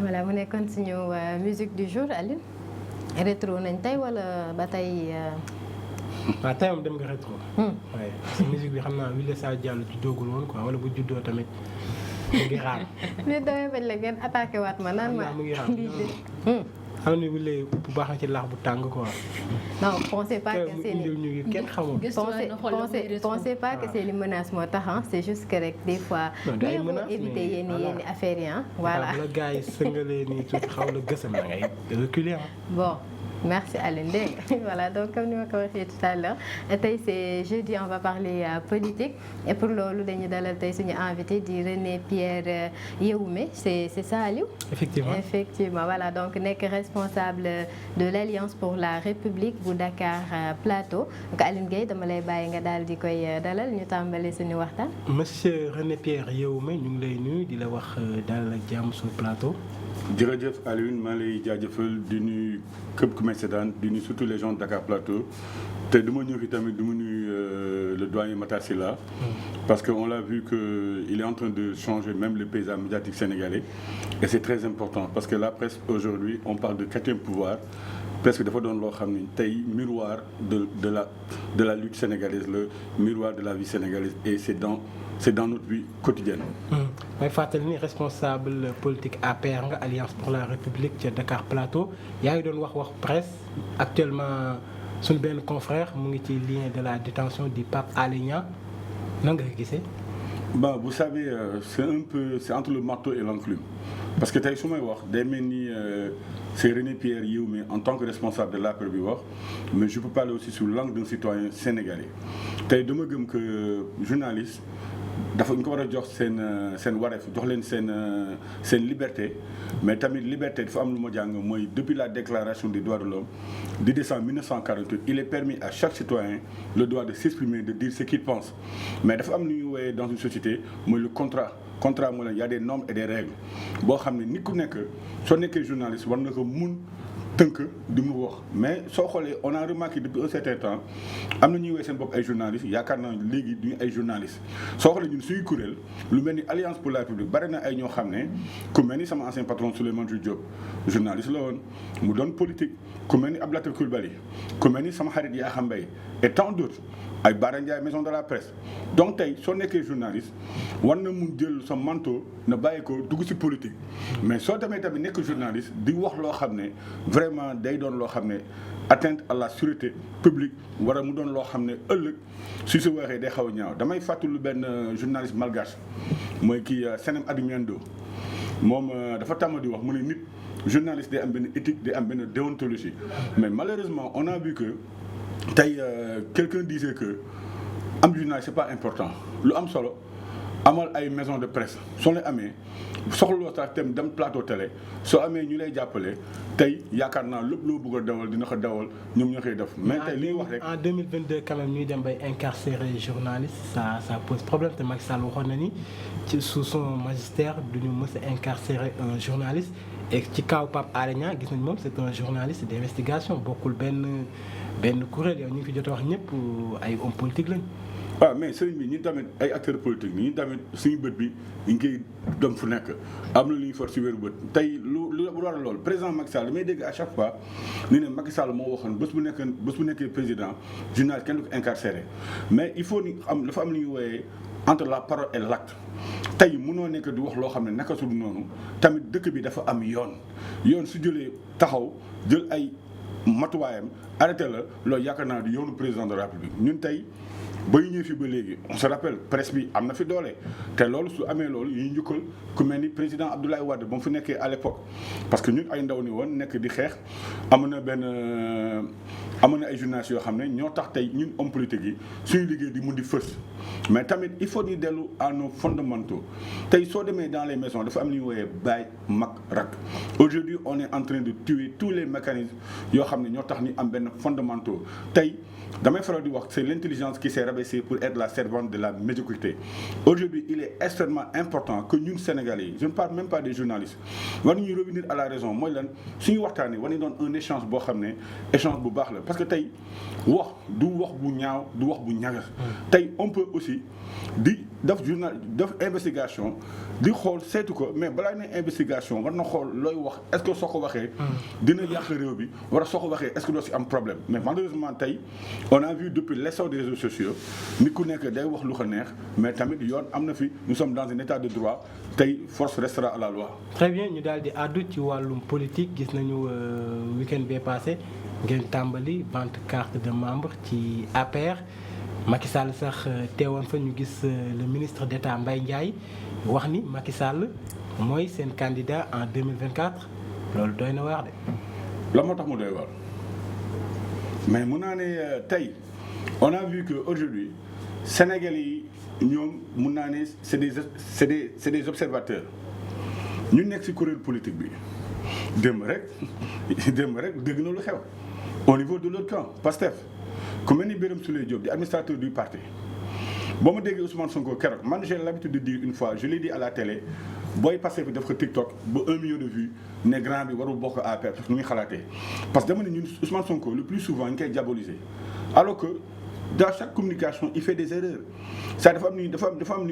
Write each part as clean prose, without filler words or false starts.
voilà mu nekkoon suñu musique du jour Alioune rétro nañ tey wala ba tey. waaw tey moom dem nga rétro. waaye si musique bi xam naa Wile Sa Diallo juddóogul woon quoi wala bu juddoo tamit mu ngi xaar. mais damay bañ la ngeen attaqué waat ma naan ma. mu ngi xaar xam ne Wile bu baax na ci laax bu tàng quoi. non pensez pas que c'est ñu kenn xamul. pensez pas que c'est les menaces moo tax c'est juste que rek des fois. non day menace éviter yenn affaires yi voilà. la gars yi sëngalee nii tuuti xaw la gësam da ngay reculer bon. Merci Alioune dégg nga voilà donc comme ni ma ko waxee tout à l'heure tey c'est jeudi on va parler politique et pour loolu dañu dalal tey suñu invité di René Pierre Yéhoume c'est ça Aliou. Effectivement voilà donc nekk responsable de l'Alliance pour la République bu Dakar Plateau donc Alioune Gueye dama lay bàyyi nga daal di koy dalal ñu tàmbali suñu waxtaan. Monsieur René Pierre Yéhoume ñu ngi lay nuyu di la wax dalal ak jàmm sur plateau. jërëjëf Alioune maa lay jaajëfal di nuyu képp ku may seetaan di nuyu surtout les gens de Dakar Plateau te du ma ñëw fi tamit du ma nuyu le doyen Matar Sylla parce que on l'a vu que il est en train de changer même le paysage médiatique sénégalais et c'est très important parce que la presse aujourd'hui on parle de quatrième pouvoir presque dafa doon loo xam ni tey miroir de la lutte sénégalaise le miroir de la vie sénégalaise et c'est dans notre vie quotidienne. may fàttali ni responsable politique APR nga Alliance pour la République ca Dakar Plateau yaa ngi doon wax presse actuellement suñu benn confrère mu ngi ci lien de la détention du Pape Alé Niang nan nga ko gisee. Bah vous savez c'est entre le marteau et l'enclume parce que tey su may wax day mel ni c'est René Pierre Yéhoume en tant que responsable de l'APR bi wax mais je peux parler aussi sous l'angle d'un citoyen sénégalais tey dama gëm que journaliste dafa ñu ko war a jox seen wareef jox leen seen liberté mais tamit liberté dafa am lu ma jàng mooy depuis la déclaration des droits de l'homme 10 décembre 1948 il est permis à chaque citoyen le droit de s'exprimer de dire ce qu'il pense mais dafa am lu ñuy woowee dans une société mooy le contrat mooy la y a des normes et des règles boo xam ne nit ku nekk soo nekkee journaliste war nga ko mun tënk di mu wax mais soo xoolee on a remarqué depuis un certain temps am na ñuy woowee seen bopp ay journalistes yaakaar naa léegi duñu ay journalistes soo xoolee ñun suñu kuréel lu mel ni Alliance pour la République bari na ay ñoo xam ne ku mel ni sama ancien patron Souleymane Jules Diop journaliste la woon mu doon politique ku mel ni Abdoulaye Coulibaly ku mel ni sama xarit Yakham Mbaye et tant d'autres ay Bara Ndiaye maison de la presse donc tey soo nekkee journaliste war na mun jël sa manteau na bàyyi ko dugg ci politique mais soo demee tamit nekk journaliste di wax loo xam ne vraiment day doon loo xam ne atteinte à la sûreté publique war a mu doon loo xam ne ëllëg su si waxee day xaw a ñaaw damay fàttali benn journaliste malgache mooy kii Senem Adimiendo moom dafa tàmm di wax mu ne nit journaliste day am benn éthique day am benn déontologie mais malheureusement on a vu que tey quelqu'un disait que am journaliste c'est pas important lu am solo amal ay maison de presse soo leen amee soxloo sax dem plateau télé soo amee ñu lay jàppale tey yaakaar naa lépp loo bëgg a dawal dina ko dawal ñoom ñoo koy def. mais tey li ñuy wax rek en 2022 quand même ñuy dem bay incarcérer journaliste ça pose problème te Macky Sall waxoon na ni ci sous son magistère duñu mës a incarcérer un journaliste et ci kaw Pape Alé Niang gis nañ moom c'est un journaliste d'investigation bokkul benn kuréel yow ñu ngi fi jot a wax ñëpp ay hommes politiques lañ. waaw mais sëriñ bi ñun tamit ay acteurs politiques ñun tamit suñu bët bi ñu ngi koy dem fu nekk am na lu ñuy for si wéru bët tey lu war a lool président Macky Sall damay dégg à chaque fois ni ne Macky Sall moo waxoon bés bu nekkee président journaliste kenn du ko incarcéré mais il faut ni dafa am lu ñuy wooyee entre la parole et l'acte tey mënoo nekk di wax loo xam ne naka su noonu tamit dëkk bi dafa am yoon su jëlee taxaw jël ay matuwaayam arrêté la loolu yaakaar naa di yoonu président de la République ñun tey ba ñu ñëw fi ba léegi on se rappelle presse bi am na fi doole te loolu su amee loolu ñuy njukkal ku mel ni président Abdoulaye Wade ba mu fi nekkee à l'époque parce que ñun ay ndaw ni woon nekk di xeex amoon na ay journalistes yoo xam ne ñoo tax tey ñun homme politique yi suñu liggéey di mun di fës mais tamit il faut ñu dellu à nos fondamentaux tey soo demee dans les maisons dafa am lu ñuy woowee baay mag rak aujourd'hui on est en train de tuer tous les mécanismes yoo xam ne ñoo tax ni am benn fondamentaux tey damay faral di wax c'est l'intelligence qui s'est rabaisser pour être la servante de la médiocrité. Aujourd'hui, il est extrêmement important que ñun Sénégalais, je ne parle même pas des journalistes, war nañu revenir à la raison mooy lan suñu waxtaanee war nañu doon un échange boo xam ne échange bu baax la parce que tey wax du wax bu ñaaw du wax bu ñagas. tey on peut aussi di def investigation di xool seetu ko mais balaa ne investigation war na xool looy wax est-ce que soo ko waxee dina yàq réew bi war a soo ko waxee est-ce que doo si am problème mais malheureusement tey on a vu depuis l'essor des réseaux sociaux nit ku nekk day wax lu ko neex mais tamit yoon am na fi nous sommes dans un état de droit tey force restera à la loi. très bien ñu daal di àddu ci wàllum politique gis nañu week-end bee passé ngeen tàmbali vente carte de membre ci APR Macky Sall sax teewoon fa ñu gis le ministre d'État Mbaye Ndiaye wax ni Macky Sall mooy seen candidat en 2024 loolu doy na waar de. la moo tax mu doy waar mais mun naa ne tey on a vu que aujourd'hui Sénégalais yi ñoom mun naa ne c'est des observateurs ñu nekk ci kuréel politique bi démb rek dégg na lu xew au niveau de l'autre camp Pastef ku mel ni Birame Souleye Diop di administrateur du parti boo ma déggee Ousmane Sonko keroog man j'ai l'habitude de dire une fois je l'ai dit à la télé booy Pastef bi def ko TikTok ba 1 million de vues ne grand bi warul bokk APR parce que nu muy xalaatee parce que dama ne ñun Ousmane Sonko le plus souvent ñu koy diaboliser alors que dans chaque communication il fait des erreurs ça dafa am ni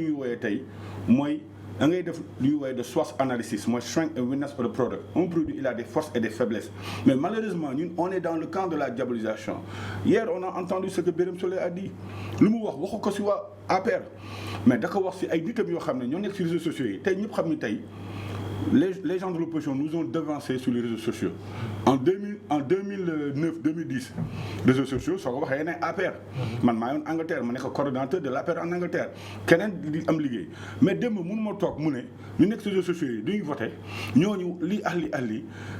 ñuy wooyee tey mooy da ngay def lu ñuy woowee de SWOT analysis mooy strength and weakness of the product. Un produit il a des forces et des faiblesses mais malheureusement ñun on est dans le camp de la diabolisation. Hier on a entendu ce que Birame Souleye a dit lu mu waxu ko ci waa APR mais da ko wax ci ay nitam yoo xam ne ñoo nekk ci réseaux sociaux yi tey ñëpp xam ni tey les gens de l'opposition nous ont devancé sur les réseaux sociaux en 2009-2010 réseaux sociaux soo ko waxee ne APR man maa yoon Angleterre ma nekk coordonnateur de l'APR en Angleterre keneen di am liggéey mais démb mënu ma toog mu ne ñu nekk ci réseaux sociaux yi duñu voté ñooñu lii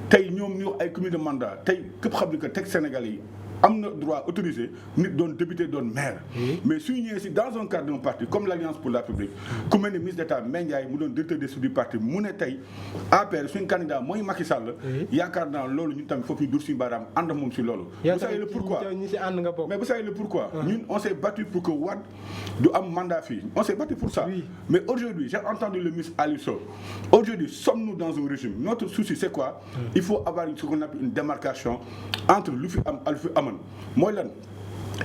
tey ñoom ñu ay cumul de mandat tey képp xam ni que teg Sénégal yi am na droit autorisé nit doon député doon maire mais suñu ñëwee si dans un cadre d'un parti comme l'Alliance pour la République ku mel ni ministre d'État Mbaye Ndiaye mu doon directeur des du parti mu ne tey APR suñu candidat mooy Macky Sall yaakaar naa loolu ñun tamit foofu ñu dur suñu baaraam ànd ak moom si loolu vous savez le pourquoi mais vous savez le pourquoi ñun on s'est battu pour que Wade du am mandat fii on s'est battu pour ça mais aujourd'hui j'ai entendu le ministre Aliou Sow aujourd'hui sommes-nous dans un régime notre souci c'est quoi il faut avoir ce qu'on appelle une démarcation entre lu fi am ak lu fi amoon mooy lan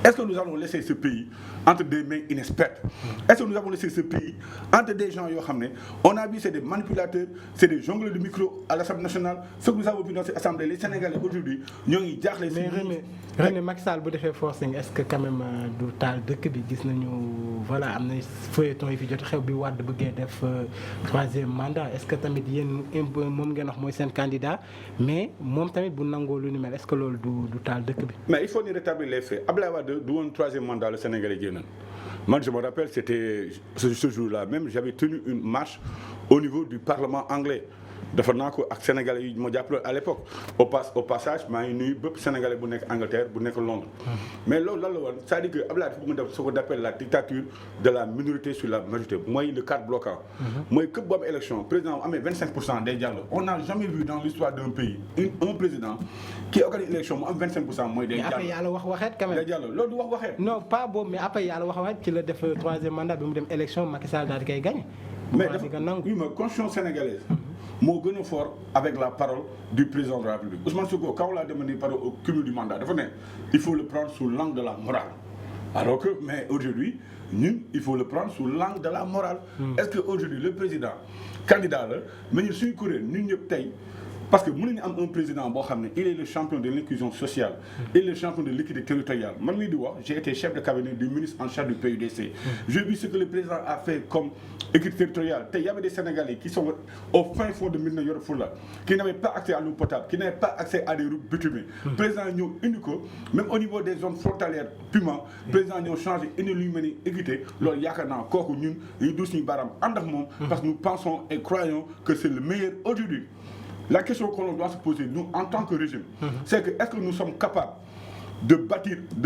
est-ce que nous allons laisser ce pays entre des mains inexpertes est-ce que nous allons laisser ce pays entre des gens yoo xam ne on a vu c'est des manipulateurs c'est des jongleurs de micro à l'Assemblée nationale ce que nous avons vu dans cette assemblée les Sénégalais aujourd'hui ñoo ngi jaaxle mais René Macky Sall bu defee forcing est-ce que quand même du taal dëkk bi gis nañu voilà am na feuilleton yi fi jot xew bi Wade bëggee def troisième mandat est-ce que tamit yéen moom ngeen wax mooy seen candidat mais moom tamit bu nangoo lu ni mel est-ce que loolu du taal dëkk bi mais il faut ni rétablir les faits Abdoulaye Wade du woon troisième mandat le Sénégalais génnoon man je me rappelle c'était ce jour-là même j'avais tenu une marche au niveau du Parlement anglais defar naa ko ak sénégalais yi ma jàppale à l'époque au passage maa ngi nuyu bépp sénégalais bu nekk Angleterre bu nekk Londres mais loolu lan la woon c'est-à-dire que Abdoulaye dafa bëgg def ce qu'on appelle la dictature de la minorité sur la majorité mooy le cadre bloquant mooy képp bu am élection président amee 25% day jàll on n'a jamais vu dans l'histoire d'un pays un président qui organise élection mu am 25% mooy day jàll. mais après yàlla wax waxeet quand même day jàll loolu du wax waxeet. non pas boobu mais après yàlla wax waxeet ci la def troisième mandat bi mu dem élection Macky Sall daal di koy gagné. mais dafa oui mais constitution sénégalaise moo gën a fort avec la parole du président de la République Ousmane Sonko quand on l'a demandé par au cumul du mandat dafa ne il faut le prendre sous l'angle de la morale alors que mais aujourd'hui ñun il faut le prendre sous l'angle de la morale est-ce que aujourd'hui le président candidat la mais ñun suñu kuréel ñun ñëpp tey parce que mënuñu am un président boo xam ne il est le champion de l'inclusion sociale il est le champion de l'équité territoriale man mii di wax j'ai été chef de cabinet du ministre en charge du PUDC j'ai vu ce que le président a fait comme équité territoriale te y avait des Sénégalais qui sont au fin fond de Médina Yoro Foulah qui n'avaient pas accès à l'eau potable qui n'avaient pas accès à des routes bitumées président ñëw indi ko même au niveau des zones frontalières purement président ñëw changé indi lu ñu mel ni équité loolu yaakaar naa kooku ñun dañuy dul suñu baaraam ànd ak moom parce que nous pensons et croyons que c'est le meilleur aujourd'hui. La question qu'on doit se poser, nous, en tant que régime, c'est que est-ce que nous sommes capables de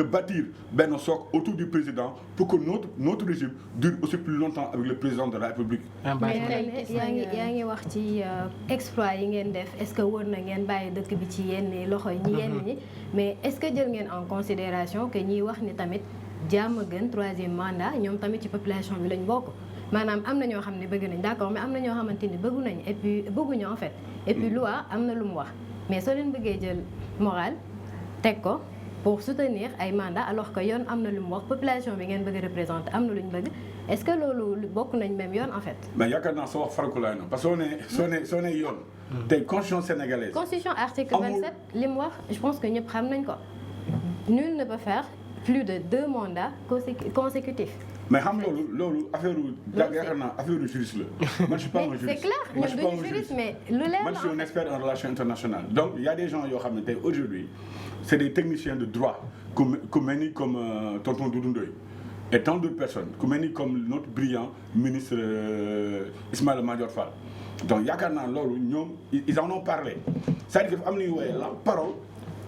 bâtir benn socle autour du président pour que notre régime dure aussi plus longtemps avec le président de la République. mais yaa ngi wax ci exploit yi ngeen def est-ce que wër na ngeen bàyyi dëkk bi ci yenn loxo yi ñi yenn ñi mais est-ce que jël ngeen en considération que ñiy wax ni tamit jàmm gën 3e mandat ñoom tamit ci population bi lañ bokk maanaam am na ñoo xam ne bëgg nañ d'accord mais am na ñoo xamante ni bëggu nañ et puis bëgguñu en fait et puis loi am na lu mu wax mais soo leen bëggee jël moral teg ko pour soutenir ay mandat alors que yoon am na lu mu wax population bi ngeen bëgg a représenter am na lu ñu bëgg est-ce que loolu bokk nañ même yoon en fait. mais yaakaar naa soo wax farakulaay na parce que soo nee yoon. tey constitution sénégalaise. constitution article 27 li mu wax je pense que ñëpp xam nañ ko nul ne peut faire plus de 2 mandats consécutifs. mais xam loolu affaire yaakaar naa affaire juriste la. man je suis pas un juriste. c'est clair ñun duñu juriste mais lu leer man je suis un expert en relations internationales donc il y a des gens yoo xam ne tey aujourd'hui c'est des techniciens de droit ku mel ni comme tonton Doudou Ndoye et tant d'autres personnes ku mel ni comme notre brillant ministre Ismaïla Madior Fall donc yaakaar naa loolu ñoom ils en ont parlé c'est-à-dire que dafa am lu ñuy woowee la parole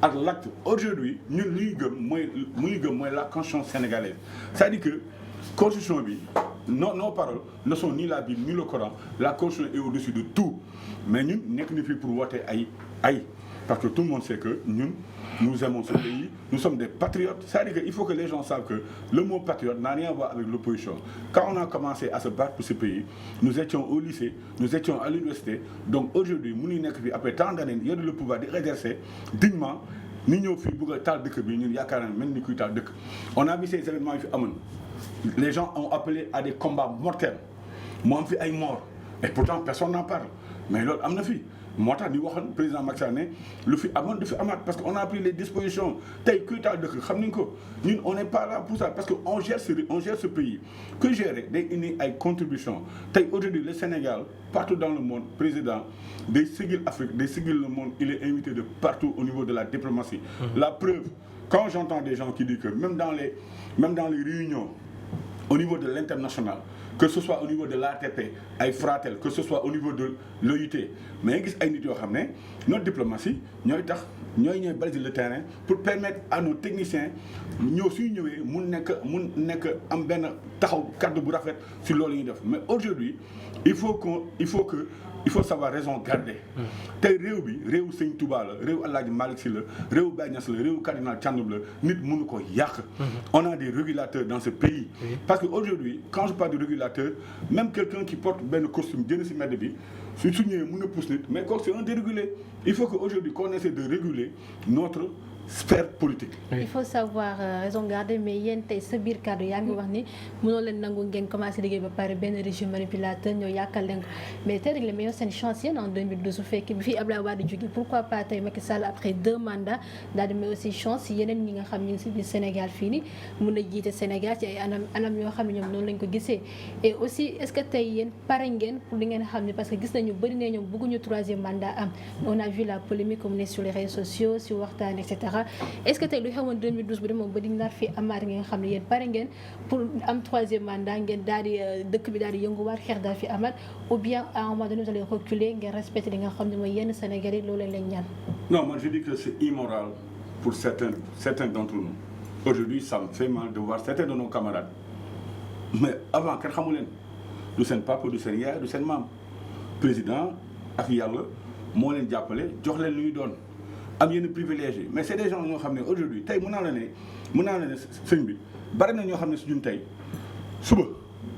ak l'acte aujourd'hui ñun li ñu gëm mooy la constitution sénégalaise c'est-à-dire que constitution bi nos paroles ne sont ni la Bible ni le Coran la constitution est au-dessus de tout mais ñun nekk ni fii pour woote ay parce que tout le monde sait que ñun nous aimons ce pays nous sommes des patriotes c'est-à-dire que il faut que les gens savent que le mot patriote n'a rien à voir avec l'opposition quand on a commencé à se battre pour ce pays nous étions au lycée nous étions à l'université donc aujourd'hui mu ngi nekk fii après tant d'années yor le pouvoir di exercer dignement ni ñëw fii bëgg a taal dëkk bi ñun yaakaar naa mel ni kuy taal dëkk on a vu ces événements yi fi amoon les gens ont appelé à des combats mortels mu am fi ay morts et pourtant personne n'en parle mais loolu am na fi moo tax di waxoon président Macky Sall ne lu fi amoon du fi amaat parce que on a pris les dispositions tey kuy taal dëkk xam nañ ko ñun on n'est pas là pour ça parce que on gère ce pays que gérer day indi ay contributions tey aujourd'hui le Sénégal partout dans le monde président day sigil Afrique day sigil le monde il est invité de partout au niveau de la diplomatie. La preuve quand j'entends des gens qui disent que même dans les réunions au niveau de l'international que ce soit au niveau de l'ATP ay Fratel que ce soit au niveau de l'OIT mais gis ay nit yoo xam ne notre diplomatie ñooy baliser le terrain pour permettre à nos techniciens ñëw suy ñëwee mun nekk am benn taxaw kàddu bu rafet si loolu ñuy def mais aujourd'hui il faut savoir raison garder tey réew bi réewu Sëñ Touba la réewu Alaaji Malick Sy la réewu Baye Niass la réewu cardinal Thiandoum la nit mënu ko yàq on a des régulateurs dans ce pays parce que aujourd'hui quand je parle de régulateur même quelqu'un qui porte benn costume jënd si mbedd bi su ñëwee mën a pousse nit mais kooku c'est un dérégulé il faut que aujourd'hui qu'on essaie de réguler notre sphère politique. il faut savoir raison garder mais yéen tey sa biir kàddu yaa ngi wax ni mënoo leen nangu ngeen commencé liggéey ba pare benn régime manipulateur ñoo yàqal leen ko mais tey rek la meilleure seen chance yéen en 2012 su fekkee bi fii Abdoulaye Wade jógee pourquoi pas tey Macky Sall après 2 mandats daal di may aussi chance yeneen ñi nga xam ñu ngi si biir Sénégal fii nii mun a jiite Sénégal ci ay anam yoo xam ne ñoom noonu lañ ko gisee et aussi est-ce que tey yéen pare ngeen pour li ngeen xam ne parce que gis nañu bëri ne ñoom bëgguñu 3e mandat am on a vu la polémique comme ne sur les réseaux sociaux si waxtaan et cetera est-ce que tey lu xewoon 2012 bu demoon ba di nar fi amaat nga xam ne yéen pare ngeen pour am 3e mandat ngeen daal di dëkk bi daal di yënguwaat xeex daal fi amaat ou bien à un moment donné vous allez reculer ngeen respecter li nga xam ne mooy yenn Sénégalais yi loolu lañ ñaan. non moi je dis que c'est immoral pour certains d'entre nous aujourd'hui ça me fait mal de voir certains de nos camarades mais avant kenn xamu leen du seen papa du seen yaay du seen maam président ak yàlla moo leen jàppale jox leen lu ñu doon. am yenn privilégié mais c'est des gens ñoo xam ne aujourd'hui tey mën naa la ne sëñ bi bari na ñoo xam ne si ñun tey suba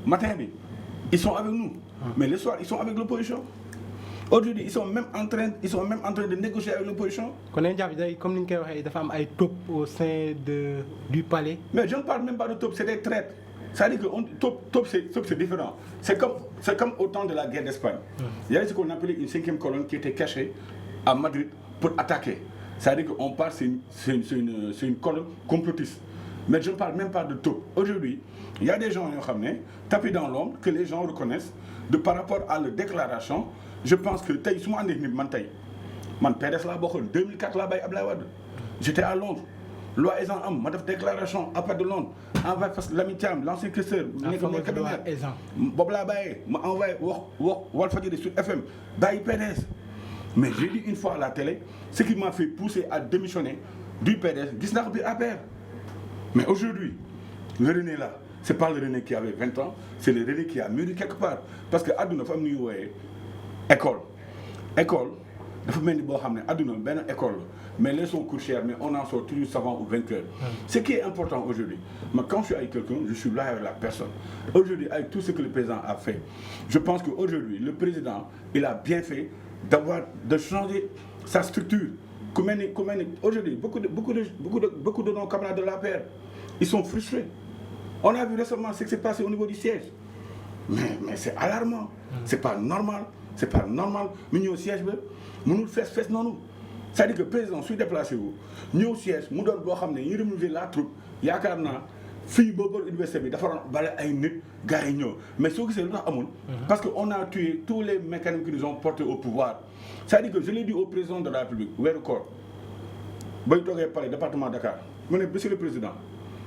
matin bi ils sont avec nous mais le soir ils sont avec l'opposition aujourd'hui ils sont même en train de négocier avec l'opposition. kon nañu jàpp day comme ni ñu koy waxee dafa am ay top au sein du palais. mais je ne parle même pas de top c'est des traites c'est-à-dire que top c'est différent c'est comme au temps de la guerre d'Espagne. Il y avait ce qu'on appelait une 5e colonne qui était cachée à Madrid pour attaquer. C'est-à-dire qu'on parle, c'est une colonne complotiste. Mais je ne parle même pas de top. Aujourd'hui, il y a des gens qui ont tapé dans l'ombre, que les gens reconnaissent, par rapport à leur déclaration. Je pense que, man PDS là, 2004 là, j'étais à Londres. Loi Esan Am, ma def déclaration à part de Londres. Envoyé parce que l'ami Thiam, l'ancien questeur, Bob la Baye, m'a envoyé Walfadjri sur FM, Baye PDS. Mais j'ai dit une fois à la télé, ce qui m'a fait pousser à démissionner du PDS, mais aujourd'hui, le René là, c'est pas le René qui avait 20 ans, c'est le René qui a mûri quelque part. Parce que Adouna Femme école, dafa mel ni boo xam ne àdduna benn école la mais les sont coûtent cher mais on en sort toujours savant ou vainqueur. Ce qui est important aujourd'hui, moi quand je suis avec quelqu'un, je suis là avec la personne. Aujourd'hui, avec tout ce que le président a fait, je pense qu'aujourd'hui, le président, il a bien fait de changer sa structure. Aujourd'hui, beaucoup de nos camarades de l'APR, ils sont frustrés. On a vu récemment ce qui s'est passé au niveau du siège. Mais c'est alarmant. C'est pas normal. C'est pas normal. Mais nous au siège, nous faisons non. C'est-à-dire que le président, si déplacé, nous au siège, nous devons remonter la troupe. Il y a un fille bobo université bi dafa balé ay nit gars yi ñëw mais soo gisee lu tax amul parce que on a tué tous les mécanismes qui nous ont portés au pouvoir. C'est-à-dire que je l'ai dit au président de la République weeru koor bay toogee palais département Dakar mu ne monsieur le président,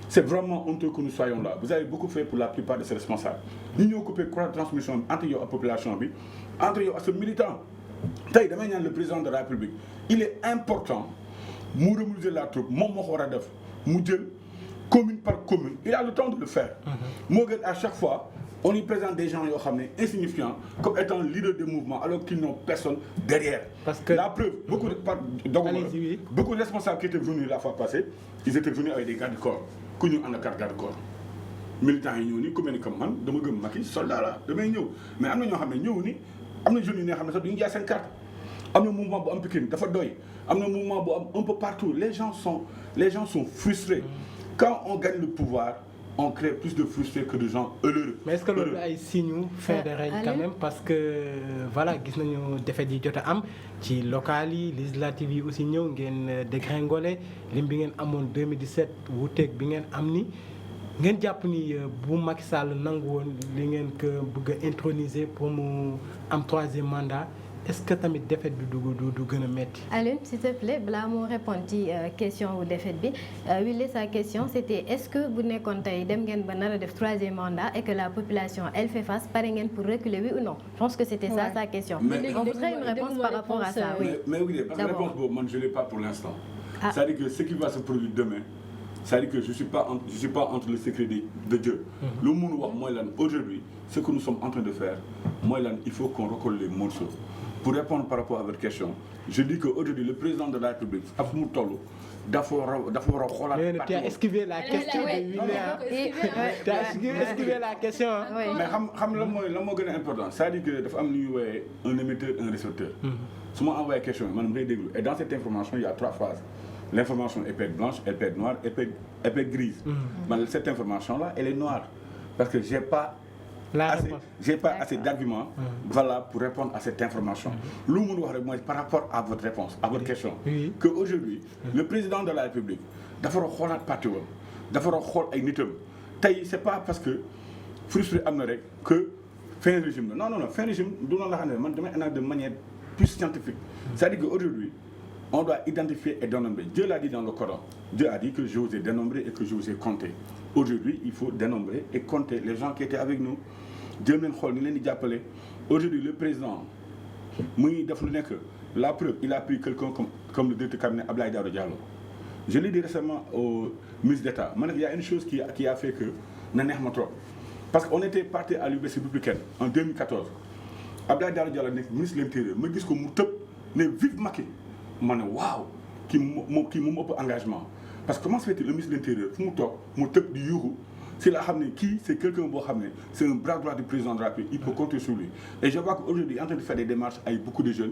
c'est vraiment honteux que nous soyons là. Vous avez beaucoup fait pour la plupart de ces responsables. Nous ñoo coupé courant de transmission entre yow ak population bi entre yow ak ce militant. Tey damay ñaan le président de la République, il est important mu remobiliser la troupe moom moo ko war a def mu jël commune par commune, il a le temps de le faire. À chaque fois, on y présente des gens insignifiants comme étant leader de mouvement alors qu'ils n'ont personne derrière. Parce que la preuve, beaucoup de responsables qui étaient venus la fois passée, ils étaient venus avec des gardes du corps. Qui nous en a garde corps. Militants, ils sont comme man, de me maquiller, soldats là, de me mais ils sont jeunes qui ont 5 cartes. Il y a un mouvement un peu il y a un mouvement un peu partout. Les gens sont frustrés. Quand on gagne le pouvoir, on crée plus de frustrés que de gens heureux. Mais est-ce que l'on a signe fin de règne quand même parce que voilà, gis nañu défait yi jot a am ci local yi législative yi aussi ñëw ngeen dégringolé lim bi ngeen amoon 2017 wuuteeg bi ngeen am ni ngeen jàpp ni bu Macky Sall nangu woon li ngeen ko bëgg a introniser pour mu am 3e mandat. Est-ce que tamit défaite bi du gën a metti? Alioune, s'il te plaît, balaa moo répondre ci question ou défaite bi Willy, sa question c'était est-ce que bu nekkoon tey dem ngeen ba nar a def 3e mandat et que la population elle fait face pare ngeen pour reculer, oui ou non? Je pense que c'était ça sa question. On voudrait une réponse par rapport à ça. Oui. Mais oui, parce que la réponse moi je l'ai pas pour l'instant. C'est-à-dire que ce qui va se produire demain, c'est-à-dire que je suis pas entre le secret de Dieu. Le monde wax mooy lan aujourd'hui, ce que nous sommes en train de faire, mooy lan il faut qu'on recolle les morceaux. Pour répondre par rapport à votre question, je dis qu'aujourd'hui, le président de la République, Afmou Tolo, tu as esquivé la question de William. Tu as esquivé la question. Mais le mot important, c'est-à-dire que dafa am un émetteur, un récepteur. Si je envoie une question, et dans cette information, il y a 3 phases. L'information est peut être blanche, elle peut être noire, elle peut être grise. Mais cette information-là, elle est noire. Parce que j'ai pas assez d'arguments valables pour répondre à cette information. Par rapport à votre réponse, à votre question, qu'aujourd'hui, le président de la République, d'abord, c'est pas parce que frustré que fin régime. Non, fin régime, de manière plus scientifique. C'est-à-dire qu'aujourd'hui, on doit identifier et dénombrer. Dieu l'a dit dans le Coran. Dieu a dit que je vous ai dénombré et que je vous ai compté. Aujourd'hui, il faut dénombrer et compter les gens qui étaient avec nous. Dieu m'a dit aujourd'hui, le président, la preuve, il a pris quelqu'un comme le directeur cabinet Abdoulaye Daouda Diallo. Je l'ai dit récemment au ministre d'État. Il y a une chose qui a fait que parce qu'on était parti à l'UBC républicaine en 2014. Abdoulaye Daouda Diallo, ministre de l'Intérieur, me dit que vive Macky. Waouh, qui m'a engagement. Parce que comment se fait-il le ministre de l'Intérieur, c'est quelqu'un c'est un bras droit du président de la République, il peut compter sur lui. Et je vois qu'aujourd'hui, il est en train de faire des démarches avec beaucoup de jeunes,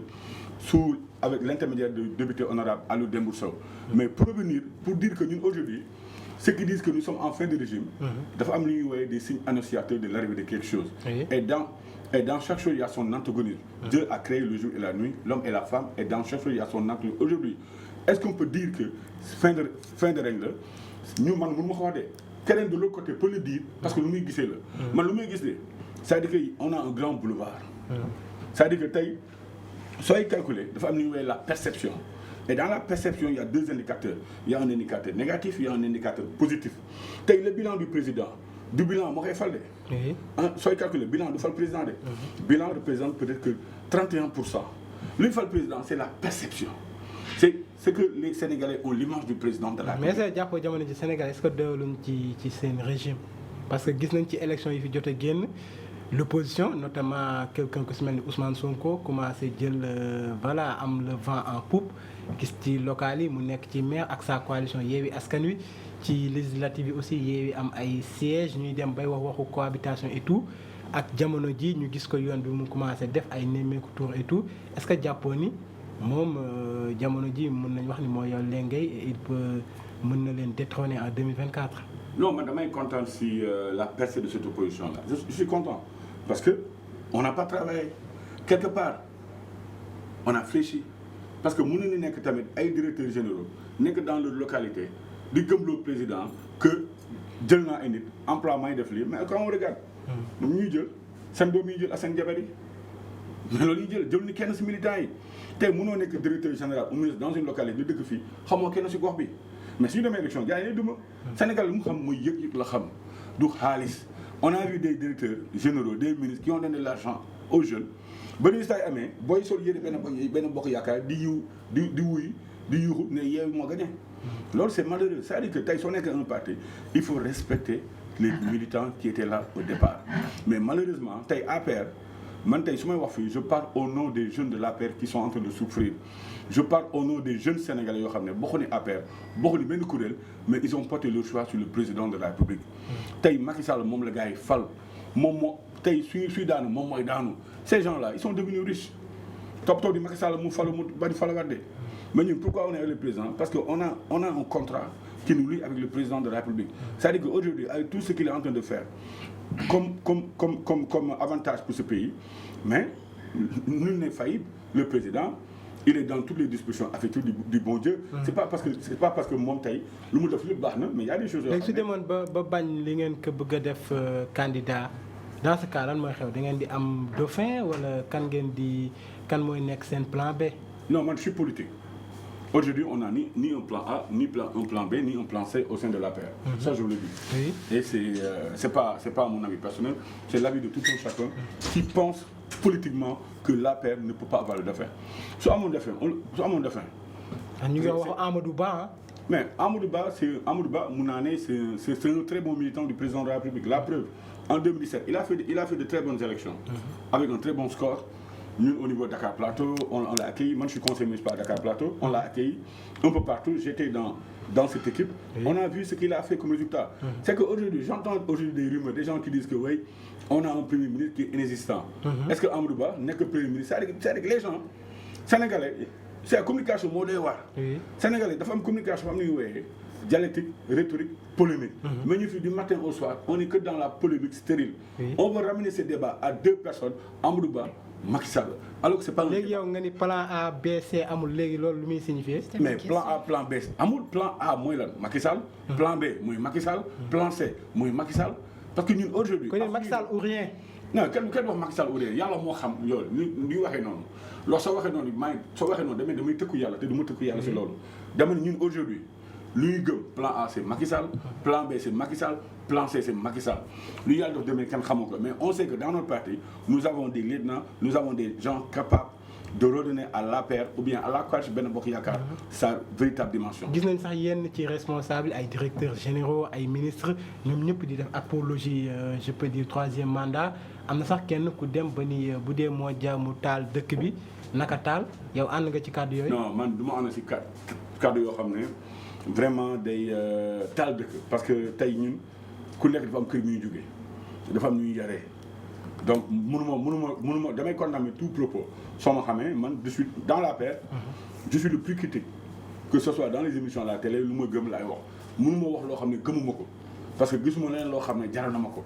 avec l'intermédiaire du député honorable Alou Dembourso. Mais pour revenir, pour dire que nous aujourd'hui, ceux qui disent que nous sommes en fin de régime, il y a des signes annonciateurs de l'arrivée de quelque chose. Et dans chaque chose, il y a son antagonisme. Dieu a créé le jour et la nuit, l'homme et la femme, et dans chaque chose, il y a son antagonisme. Aujourd'hui, est-ce qu'on peut dire que fin de règne, nous, quelqu'un de l'autre côté peut le dire, parce que nous, c'est-à-dire qu'on a un grand boulevard. C'est-à-dire que, soyez calculés, la perception. Et dans la perception, il y a 2 indicateurs. Il y a un indicateur négatif, il y a un indicateur positif. Le bilan du président, du bilan, moi, il fallait. Soyez calculés, le bilan du président. Le bilan représente peut-être que 31%. Le président, c'est la perception. C'est que les Sénégalais ont l'image du président de la République. Mais c'est le Sénégal, est-ce que c'est un régime? Parce que nous avons vu l'élection, l'opposition notamment quelqu'un ku si mel ni Ousmane Sonko commencé jël voilà am le vent en poupe gis ci local yi mu nekk ci maire ak sa coalition Yewwi Askan Wi ci législative yi aussi Yewwi am ay sièges ñuy dem bay wax waxu cohabitation et tout ak jamono ji ñu gis ko yoon bi mu commencé def ay nemmeeku tour et tout est-ce que jàppoo ni moom jamono ji mën nañu wax ni moo yor lengay et il peut mën na leen détrôner en 2024. Non, man damay content si la percée de cette opposition-là. Je suis content parce que on n'a pas travaillé. Quelque part, on a fléchi. Parce que nous sommes tamit ay directeurs généraux nekk dans leur localité di gëmloo président que jël naa ay nit emploi may def lii mais quand on regarde. ñuy jël seen doom yi jël ak seen jabar yi mais loolu ñuy jël ni kenn si militants yi tey mënoo nekk directeur général ou ministre dans une localité di dëkk fii xamoo kenn si gox bi mais suñu demee élection gars yi duma Sénégal lu mu xam mooy yëg-yëg la xam du xaalis. On a vu des directeurs généraux des ministres qui ont donné de l'argent aux jeunes ba résultat yi amee booy sol yëre benn bokk yaakaar di wuy di yuuxu ne Yewwi moo gagné. Loolu c'est malheureux, c'est-à-dire que tey soo nekkee un parti il faut respecter les militants qui étaient là au départ mais malheureusement tey APR man tey su may wax fii je parle au nom des jeunes de l'APR qui sont en train de souffrir je parle au nom des jeunes sénégalais yoo xam ne bokkuñu APR bokkuñu benn kuréel mais ils ont porté le choix sur le président de la République tey Macky Sall moom la gars yi fal moom moo tey suy daanu moom mooy daanu ces gens-là ils sont devenus riches toppatoo di Macky Sall mu falu mu bari falawaatde mais ñun pourquoi on est avec le président parce que on a un contrat qui nous lie avec le président de la République c'est-à-dire qu'aujourd'hui avec tout ce qu'il est en train de faire comme avantage pour ce pays mais nul n'est faillible le président il est dans toutes les dispositions affectives du bon Dieu. C'est pas parce que moom tey lu mu def lépp baax na mais il y a des choses yoo xam ne. léegi su demoon ba bañ li ngeen ko bëgg a def candidat dans ce cas lan mooy xew da ngeen di am dauphin wala kan mooy nekk seen plan B. Non man je suis politique. Aujourd'hui, on n'a ni un plan A, ni un plan B, ni un plan C au sein de l'APR. Ça, je vous le dis. Oui. Et c'est pas mon avis personnel, c'est l'avis de tout un chacun qui pense politiquement que l'APR ne peut pas avoir le dauphin. Su amoon dauphin. ñu ngi wax Amadou Ba. Mais Amadou Ba, mun naa ne c'est un très bon militant du président de la République. La preuve, en 2017, il a fait de très bonnes élections, avec un très bon score. Nous, au niveau de Dakar Plateau, on l'a accueilli. Moi, je suis conseiller municipal à Dakar Plateau. On l'a accueilli un peu partout. J'étais dans cette équipe. Oui. On a vu ce qu'il a fait comme résultat. C'est qu'aujourd'hui, j'entends des rumeurs, des gens qui disent que oui, on a un premier ministre qui est inexistant. Est-ce que Amadou Ba n'est que premier ministre? C'est-à-dire que les gens, Sénégalais, c'est la communication moderne. Oui. Sénégalais, dafa am communication am dialectique, rhétorique, polémique. Mais nous, du matin au soir, on n'est que dans la polémique stérile. Oui. On va ramener ce débat à deux personnes, Amadou Ba, Macky Sall. Alors que c'est pas un léegi yow nga ni plan A B C amul léegi loolu lu muy signifier. Mais plan A plan B amul plan A mooy lan Macky Sall. Plan B mooy Macky Sall. Plan C mooy Macky Sall. parce que ñun aujourd'hui. kon Macky Sall ou rien. non kenn wax Macky Sall ou rien yàlla moo xam loolu ni waxee noonu loolu soo waxee noonu soo waxee noonu damay tëkku yàlla te du ma tëkku yàlla si loolu. dama ne ñun aujourd'hui lu ñuy gëm plan A c'est Macky Sall. Plan B c'est Macky Sall. Plan C c'est Macky Sall lu yàlla def demee kenn xamu ko mais on sait que dans notre parti nous avons des lieutenants nous avons des gens capables de redonner à l'APR ou bien à la coalition Benno Bokk Yaakaar sa véritable dimension. gis nañ sax yenn ci responsable ay directeurs généraux ay ministres ñoom ñëpp di def apologie je peux dire troisième mandat am na sax kenn ku dem ba ni bu dee moo jaamu taal dëkk bi naka taal yow ànd nga ci kàddu yooyu. non man du ma ànd si kàddu yoo xam ne vraiment day taal dëkk parce que tey ñun. ku nekk dafa am kër ñuy jógee dafa am ñuy yaree donc mënuma damay condamner tout propos soo ma xamee man je suis dans la paix je suis le plus critique que ce soit dans les émissions à la télé lu ma gëm laay wax mënuma wax loo xam ne gëmuma ko parce que gisuma leneen loo xam ne jaral na ma ko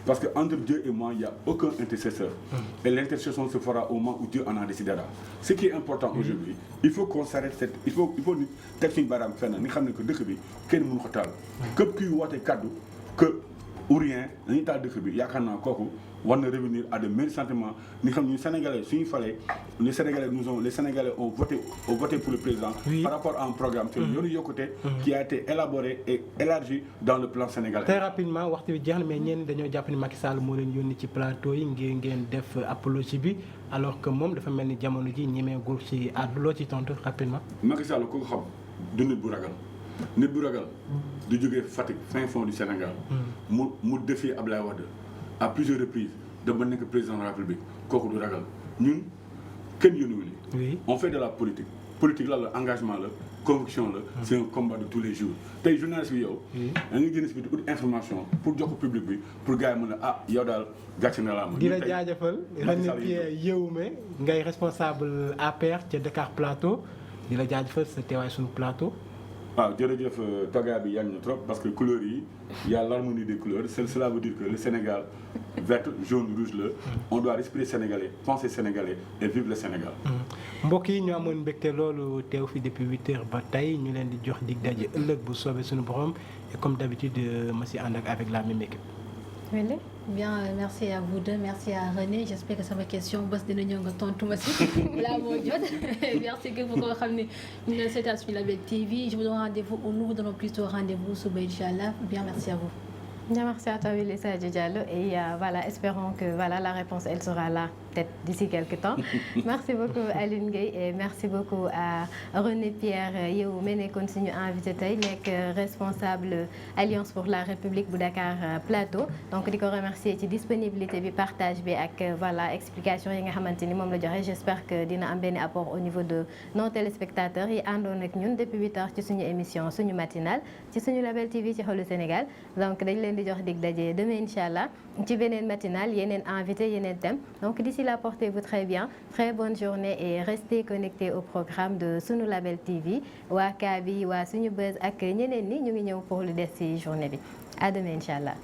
parce que entre Dieu et moi il y a aucun intercesseur et l'intercession se fera au moment où Dieu en a décidera ce qui est important aujourd'hui il faut qu'on s'arrête il faut nit teg suñu baaraam fenn ni xam ne que dëkk bi kenn mënu ko taal képp kuy woote kaddu que ou rien dañuy taal dëkk bi yaakaar naa kooku war na revenir à de meilleurs sentiments ni xam ñu Sénégalais suñu falee les Sénégalais ont voté pour le président par rapport à un programme c'est yoonu yokkute qui a été élaboré et élargi dans le plan sénégalais. Très rapidement waxtu bi jeex na mais ñenn dañoo jàpp ni Macky Sall moo leen yónni ci plateau yi ngeen def apologie bi alors que moom dafa mel ni jamono ji ñemeegul ci àddu loo ci tontu rapidement. Macky Sall ko xam du nit bu ragal. nit bu ragal di jógee Fatick fin fond du Sénégal mu défier Ablaye Wade à plusieurs reprises dama nekk président de la République kooku du ragal ñun kenn yónniwuñu. oui on fait de la politique politique la engagement la conviction la. c'est un combat de tous les jours tey journaliste bi yow. da nga génn si biir ut information pour jox ko public bi pour gars yi mën a yow daal gàcce na laa ma. di la jaajëfal René Pierre Yéhoume ngay responsable APR ca Dakar Plateau di la jaajëfal sa teewaay suñu plateau. waaw jërëjëf toogaay bi yàgg na trop parce que couleurs yi y a l'harmonie des couleurs cela veut dire que le Sénégal vert jaune rouge la on doit respirer sénégalais penser sénégalais et vivre le Sénégal. mbokk yi ñu amoon mbégte loolu teew fi depuis 8h ba tey ñu leen di jox dig daje ëllëg bu soobee suñu borom et comme d'habitude ma si ànd ak avec la même équipe. Really? Bien, merci à vous deux, merci à René. J'espère que ça va question bas dina ñëw nga tontu ma si laa moo jot merci que vous ko xam ne ñu ngi leen seetaan suñu Label TV. Je vous donne rendez-vous ou nous vous donnons plutôt rendez-vous suba inchallah. Bien, merci à vous. Bien, merci à toi Wilissa Diallo et voilà, espérons que voilà, la réponse elle sera là peut-être d'ici quelques temps. Merci beaucoup Aline Gueye et merci beaucoup à René Pierre Yéhoume nekkoon suñu invité tey nekk responsable Alliance pour la République bu Dakar Plateau donc di ko remercier ci disponibilité bi partage bi ak voilà explication yi nga xamante ni moom la joxe j'espère que dina am benn apport au niveau de nos téléspectateurs yi àndoon ak ñun depuis 8h ci suñu émission suñu matinale ci suñu Label TV ci xolu Sénégal donc dañ leen di jox dig daje demain inchallah ci beneen matinale yeneen invité yeneen thème donc d'ici là portez-vous très bien très bonne journée et restez connectés au programme de sunu Label TV waa Kabi waa suñu buzz ak ñeneen ñi ñu ngi ñëw pour lu des ci journée bi à demain inchallah